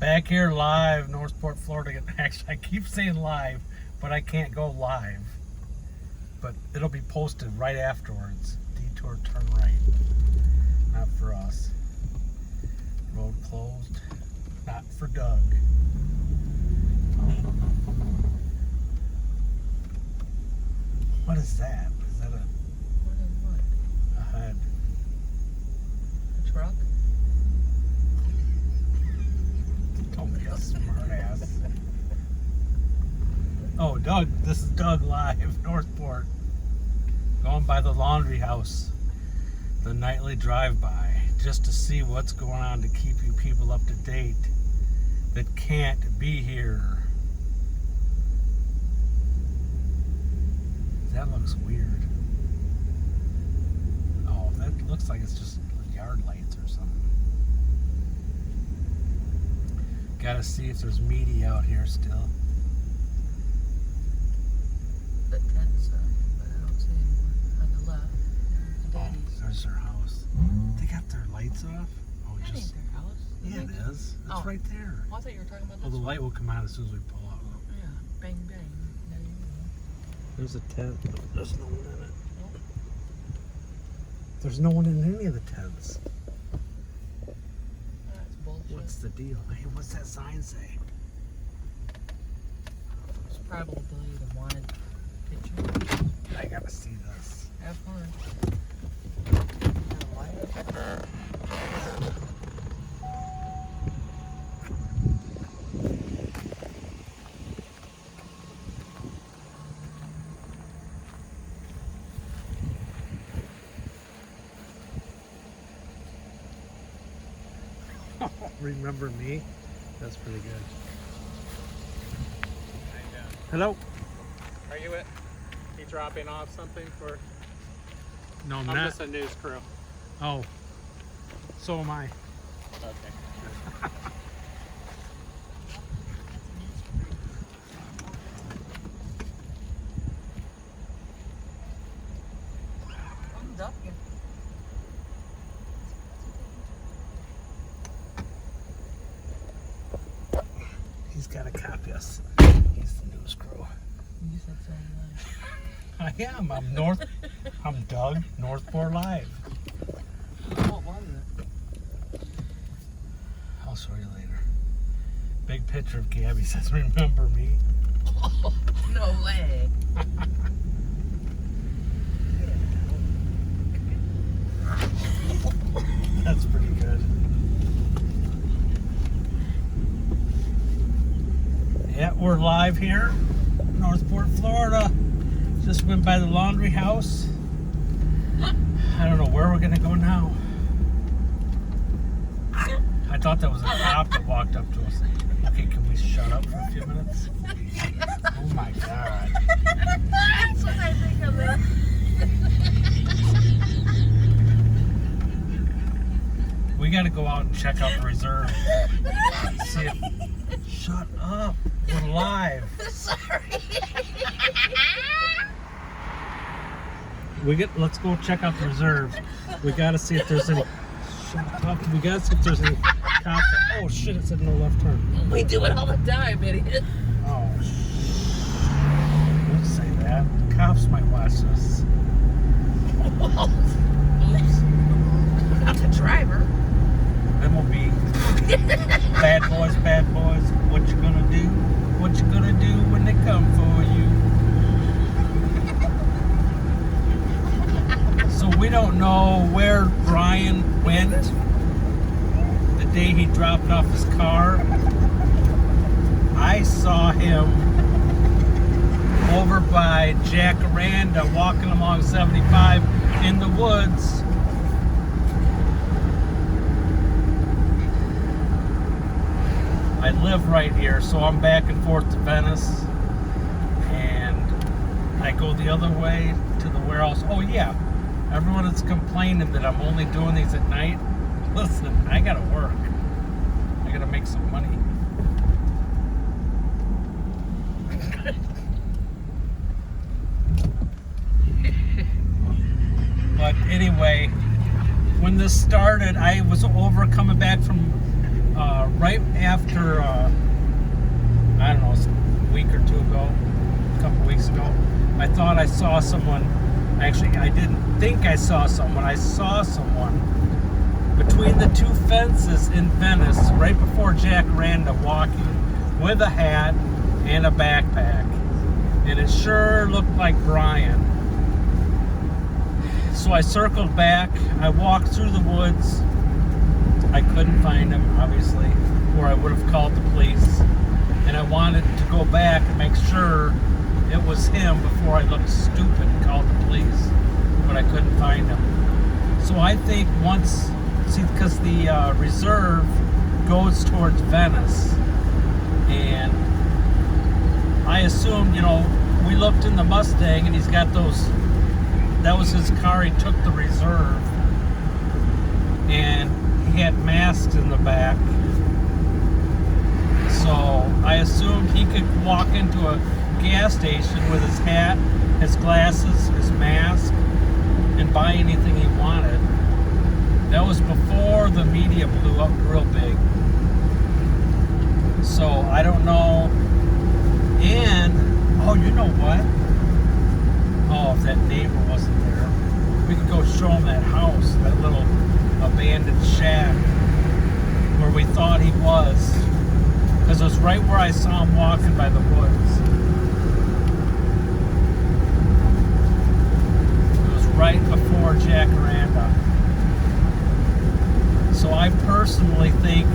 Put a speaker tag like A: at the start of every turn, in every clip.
A: Back here live, Northport, Florida. Actually, I keep saying live, but I can't go live. But it'll be posted right afterwards. Detour, turn right. Not for us. Road closed. Not for Doug. What is that? Is that
B: What is what?
A: a HUD?
B: A truck?
A: Don't be a smart ass. Oh, Doug, this is Doug live, Northport. Going by the Laundrie house. The nightly drive-by. Just to see what's going on to keep you people up to date that can't be here. That looks weird. Oh, that looks like it's just yard lights or something. Gotta see if there's meaty out here still.
B: The tent's up, but I don't see anyone on the left. There's
A: Oh,
B: Daddy's.
A: there's their house. They got their lights off? Oh,
B: That
A: just...
B: ain't their house.
A: Yeah, it is. It's
B: Oh.
A: right there.
B: Oh, I thought you were talking about
A: Well,
B: this
A: the
B: one.
A: light will come on as soon as we pull up.
B: Yeah, bang bang. There you go.
A: There's a tent. There's no one in it.
B: Nope.
A: There's no one in any of the tents.
B: That's bullshit.
A: What's the deal? Hey, what's that sign say?
B: It's probably the wanted picture.
A: I gotta see this.
B: Have fun.
A: Remember me? That's pretty good.
C: How you doing?
A: Hello?
C: Are you dropping off something for?
A: No, I'm
C: I'm
A: not.
C: just a news crew.
A: Oh, so am I.
C: Okay.
B: I'm ducking.
A: He's gotta copy us. He's the news crew.
B: You said something like,
A: I am. I'm Doug, Northport Live.
B: what was it?
A: I'll show you later. Big picture of Gabby says, remember me?
B: No way.
A: That's pretty good. Yeah, we're live here, Northport, Florida. Just went by the Laundrie house. I don't know where we're gonna go now. I thought that was a cop that walked up to us. Okay, can we shut up for a few minutes? Oh my God.
B: That's what I think of it.
A: We gotta go out and check out the reserve. See if... Shut up. We're live.
B: Sorry.
A: Let's go check out the reserve. We gotta see if there's any... Shut up. We gotta see if there's any cops. Oh shit, it said no left turn.
B: We do it all the time, idiot.
A: Oh, don't say that. Cops might watch this.
B: Oops. Not the driver.
A: Then we'll be bad boys, what you gonna do? What you gonna do when they come for you? So we don't know where Brian went the day he dropped off his car. I saw him over by Jacaranda walking along 75 in the woods. I live right here, so I'm back and forth to Venice, and I go the other way to the warehouse. Oh yeah, everyone that's complaining that I'm only doing these at night, listen, I gotta work. I gotta make some money. But anyway, when this started, I was over coming back from right right after, I don't know, a week or two ago, a couple weeks ago, I thought I saw someone. Actually, I didn't think I saw someone. I saw someone between the two fences in Venice right before Jacaranda walking with a hat and a backpack. And it sure looked like Brian. So I circled back. I walked through the woods. I couldn't find him, obviously, or I would have called the police. And I wanted to go back and make sure it was him before I looked stupid and called the police. But I couldn't find him. So I think once, because the reserve goes towards Venice, and I assumed, we looked in the Mustang and he's got those, that was his car, he took the reserve, and he had masks in the back. So I assumed he could walk into a gas station with his hat, his glasses, his mask, and buy anything he wanted. That was before the media blew up real big. So I don't know. And, oh, you know what? Oh, if that neighbor wasn't there, we could go show him that house, that little abandoned shack where we thought he was. Because it was right where I saw him walking by the woods. It was right before Jacaranda. So I personally think,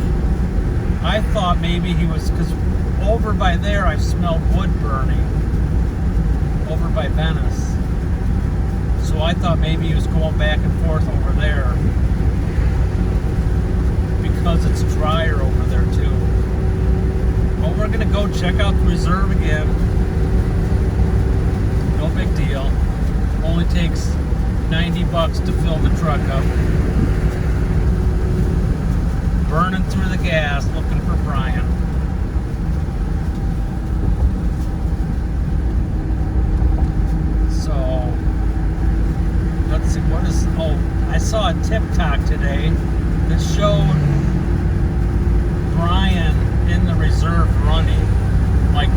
A: I thought maybe he was, because over by there I smelled wood burning, over by Venice. So I thought maybe he was going back and forth over there, because it's drier over there too. But we're gonna go check out the reserve again. No big deal. Only takes $90 to fill the truck up. Burning through the gas, looking for Brian. So, let's see, I saw a TikTok today that showed Brian in the reserve running. Like,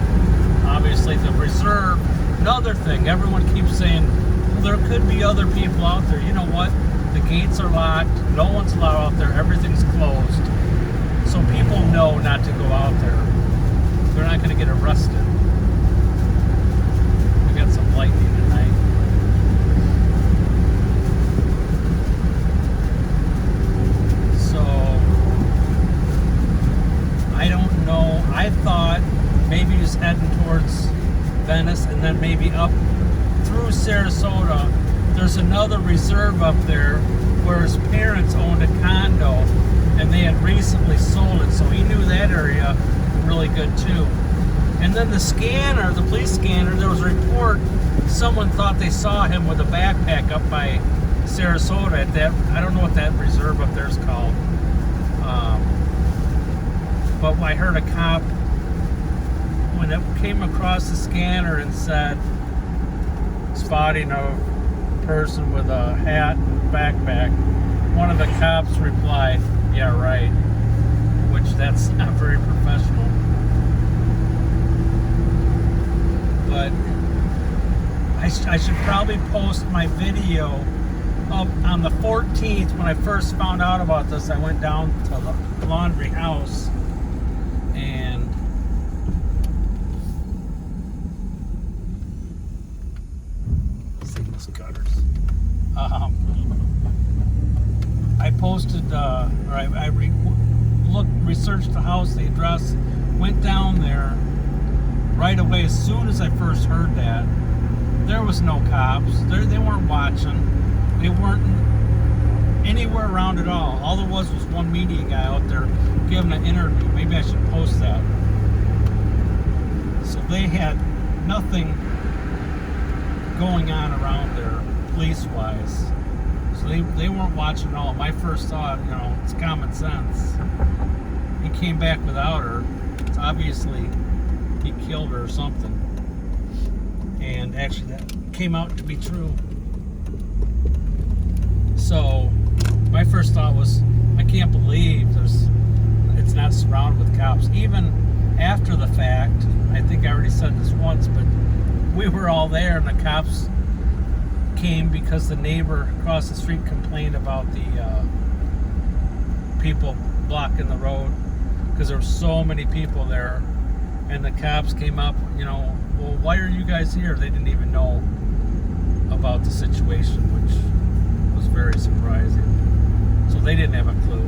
A: obviously the reserve, another thing, everyone keeps saying, well, there could be other people out there. You know what? The gates are locked, no one's allowed out there, everything's closed. So people know not to go out there. They're not gonna get arrested. We got some lightning tonight. So, I don't know. I thought maybe just heading towards Venice and then maybe up through Sarasota. There's another reserve up there where his parents owned a condo and they had recently sold it, so he knew that area really good too. And then the scanner, the police scanner, there was a report, someone thought they saw him with a backpack up by Sarasota at that, I don't know what that reserve up there is called. But I heard a cop, when it came across the scanner and said, spotting a person with a hat and backpack, one of the cops replied, yeah, right, which that's not very professional. But I should probably post my video up on the 14th. When I first found out about this, I went down to the Laundrie house and gutters. I posted, researched the house, the address, went down there right away. As soon as I first heard that, there was no cops. They weren't watching. They weren't anywhere around at all. All there was one media guy out there giving an interview. Maybe I should post that. So they had nothing going on around there, police-wise. So they weren't watching at all. My first thought, it's common sense. He came back without her. It's obviously he killed her or something. And actually that came out to be true. So my first thought was, I can't believe it's not around with cops. Even after the fact, I think I already said this once, but we were all there and the cops came because the neighbor across the street complained about the people blocking the road because there were so many people there. And the cops came up, well, why are you guys here? They didn't even know about the situation, which was very surprising. So they didn't have a clue.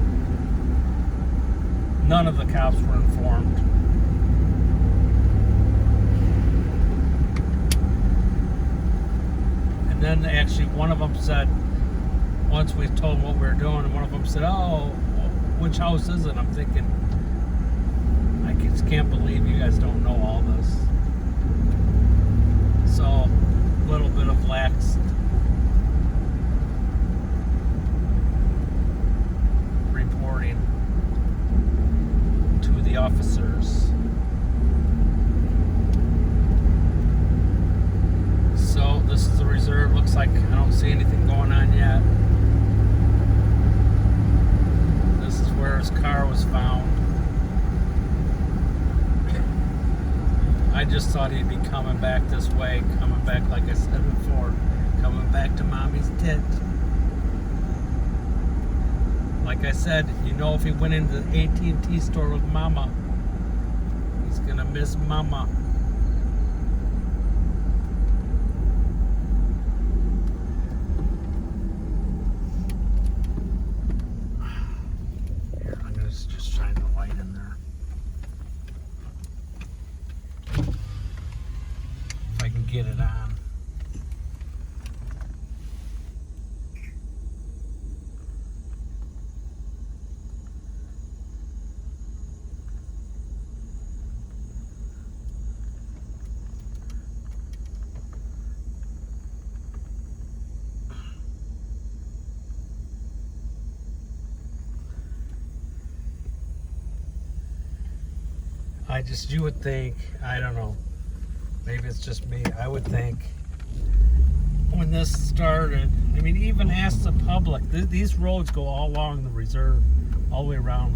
A: None of the cops were informed. And then actually one of them said, once we told them what we were doing, one of them said, oh, which house is it? I'm thinking, I just can't believe you guys don't know all this. So, a little bit of lax reporting to the officers. So, this is the reserve. Looks like I don't see anything going on yet. This is where his car was found. I just thought he'd be coming back this way, coming back, like I said before, coming back to mommy's tit. Like I said, if he went into the AT&T store with mama, he's gonna miss mama. Here, I'm gonna just shine the light in there. If I can get it on. You would think, I don't know, maybe it's just me, I would think when this started, even ask the public, these roads go all along the reserve, all the way around.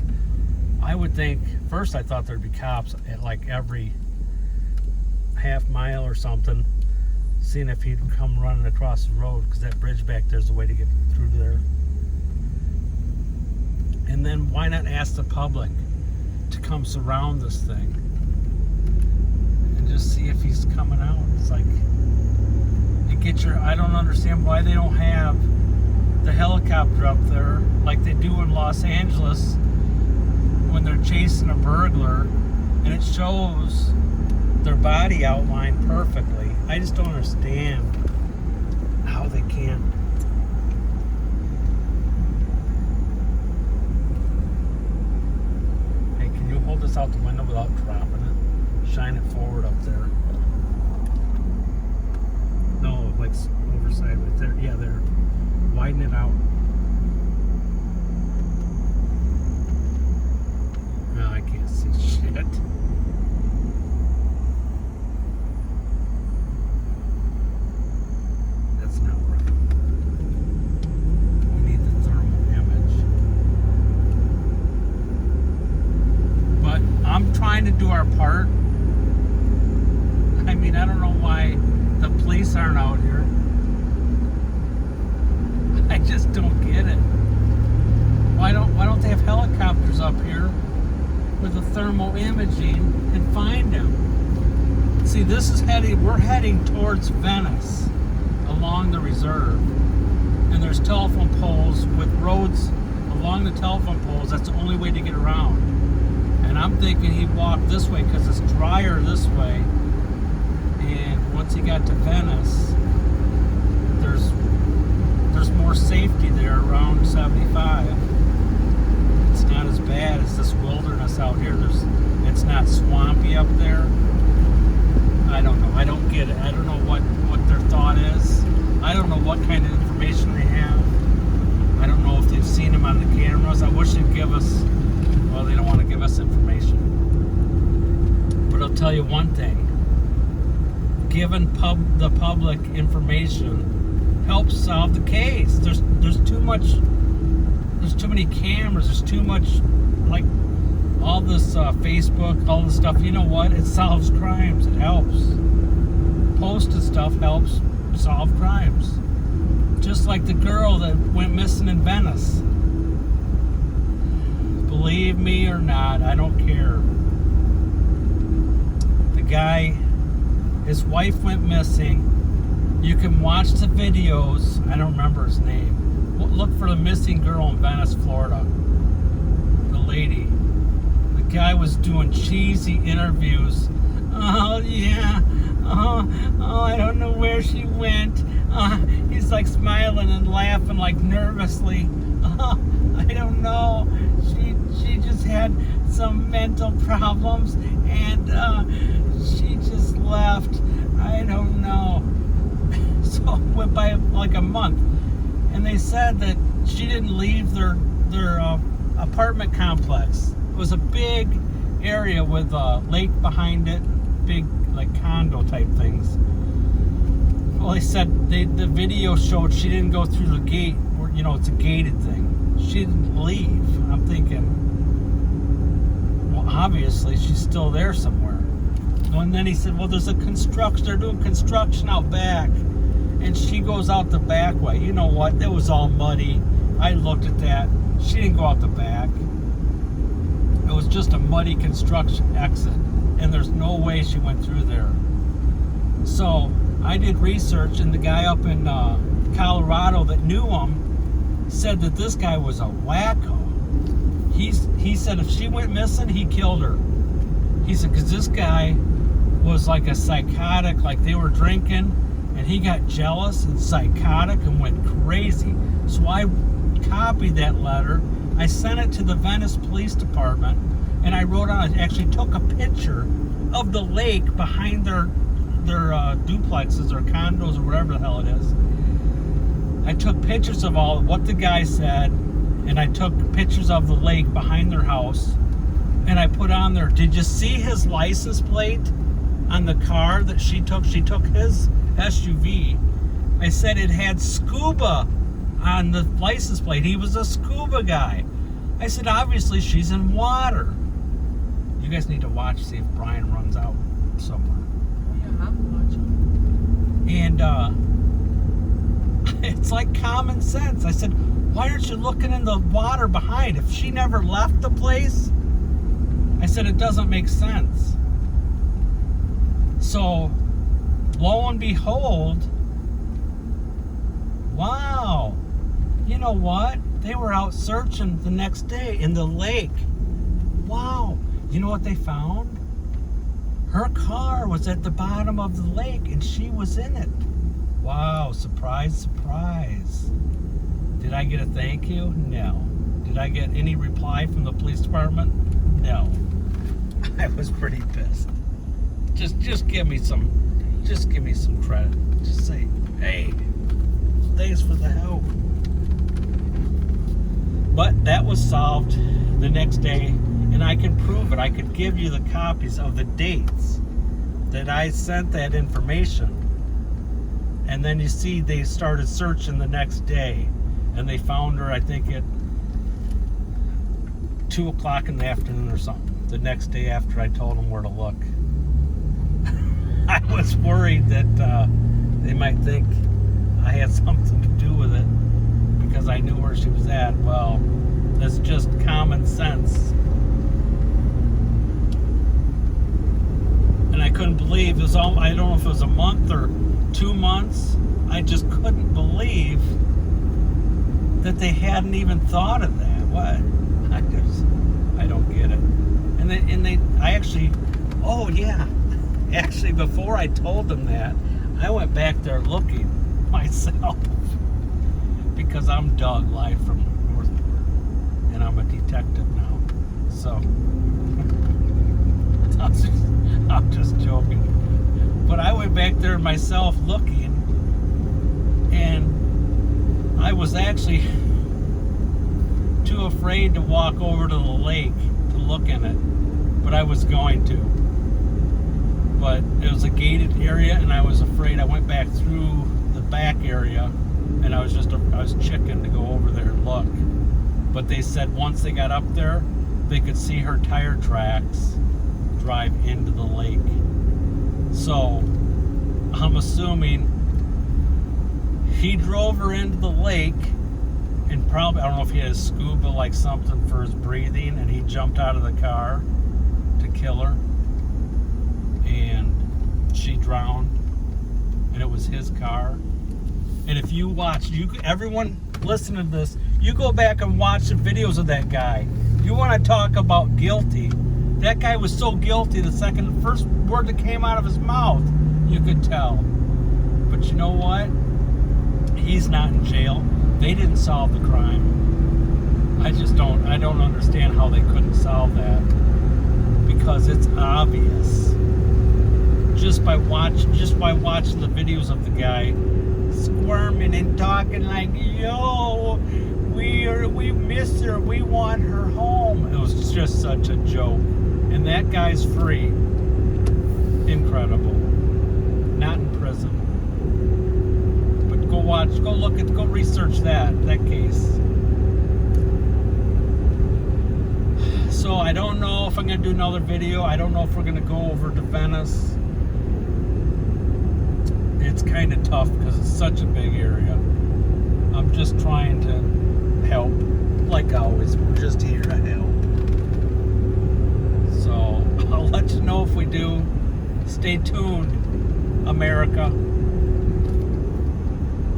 A: I would think, first I thought there'd be cops at like every half mile or something, seeing if he'd come running across the road, because that bridge back there's a way to get through there. And then why not ask the public to come surround this thing and just see if he's coming out? It's like, I don't understand why they don't have the helicopter up there like they do in Los Angeles when they're chasing a burglar and it shows their body outlined perfectly. I just don't understand how they can't. Hold this out the window without dropping it. Shine it forward up there. No, like overside right there. Yeah, there. Widen it out. No, I can't see shit. That's not right. We need the thermal image. But I'm trying to do our part. I don't know why the police aren't out here. I just don't get it. Why don't they have helicopters up here with the thermal imaging and find them? See, we're heading towards Venice along the reserve. And there's telephone poles with roads along the telephone poles. That's the only way to get around. And I'm thinking he'd walk this way because it's drier this way. And once he got to Venice, there's more safety there around 75. It's not as bad as this wilderness out here. It's not swampy up there. I don't know. I don't get it. I don't know what their thought is. I don't know what kind of information they have. I don't know if they've seen him on the cameras. I wish they'd give us. Well, they don't want to give us information. But I'll tell you one thing. Giving the public information helps solve the case. There's too many cameras. There's too much, like, all this Facebook, all this stuff, you know what? It solves crimes. It helps. Posted stuff helps solve crimes. Just like the girl that went missing in Venice. Believe me or not, I don't care. The guy, his wife went missing. You can watch the videos. I don't remember his name. Look for the missing girl in Venice, Florida. The lady. The guy was doing cheesy interviews. Oh, yeah. Oh, I don't know where she went. He's like smiling and laughing like nervously. I don't know. She just had some mental problems and she just left. I don't know. So it went by like a month. And they said that she didn't leave their apartment complex. It was a big area with a lake behind it, big like condo type things. Well, they said the video showed she didn't go through the gate, or it's a gated thing. She didn't leave. I'm thinking, well, obviously she's still there somewhere. And then he said, well, they're doing construction out back. And she goes out the back way. You know what? It was all muddy. I looked at that. She didn't go out the back. It was just a muddy construction exit. And there's no way she went through there. So I did research, and the guy up in Colorado that knew him said that this guy was a wacko. He said if she went missing, he killed her. He said because this guy was like a psychotic, like they were drinking, and he got jealous and psychotic and went crazy. So I copied that letter. I sent it to the Venice Police Department, and I wrote on it, actually took a picture of the lake behind their duplexes or condos or whatever the hell it is. I took pictures of what the guy said, and I took pictures of the lake behind their house, and I put on there, did you see his license plate on the car that she took? She took his SUV. I said it had scuba on the license plate. He was a scuba guy. I said, obviously she's in water. You guys need to watch, see if Brian runs out somewhere.
B: Yeah, I'm watching.
A: And it's like common sense. I said, why aren't you looking in the water behind? If she never left the place, I said, it doesn't make sense. So, lo and behold, wow, you know what? They were out searching the next day in the lake. Wow, you know what they found? Her car was at the bottom of the lake and she was in it. Wow, surprise, surprise. Did I get a thank you? No. Did I get any reply from the police department? No. I was pretty pissed. Just give me some credit. Just say, hey, thanks for the help. But that was solved the next day, and I can prove it. I could give you the copies of the dates that I sent that information. And then you see they started searching the next day, and they found her, I think, at 2 o'clock in the afternoon or something, the next day after I told them where to look. I was worried that they might think I had something to do with it because I knew where she was at. Well, that's just common sense. And I couldn't believe it was all, I don't know if it was a month or 2 months. I just couldn't believe that they hadn't even thought of that. What? I don't get it. And I actually, oh yeah. Actually, before I told them that, I went back there looking myself because I'm Doug, live from Northport, and I'm a detective now. So, I'm just joking. But I went back there myself looking, and I was actually too afraid to walk over to the lake to look in it, but I was going to. But it was a gated area, and I was afraid. I went back through the back area, and I was chicken to go over there and look. But they said once they got up there, they could see her tire tracks drive into the lake. So I'm assuming he drove her into the lake, and probably, I don't know if he had a scuba like something for his breathing, and he jumped out of the car to kill her, and she drowned, and it was his car. And if you watch, everyone listening to this, you go back and watch the videos of that guy. You want to talk about guilty? That guy was so guilty. The first word that came out of his mouth, you could tell. But you know what? He's not in jail. They didn't solve the crime. I don't understand how they couldn't solve that, because it's obvious just by watching the videos of the guy squirming and talking like, yo, we miss her, we want her home. It was just such a joke. And that guy's free. Incredible. Not in prison. But go research that case. So I don't know if I'm going to do another video. I don't know if we're going to go over to Venice. It's kind of tough because it's such a big area. I'm just trying to help. Like always, we're just here to help. So I'll let you know if we do. Stay tuned, America.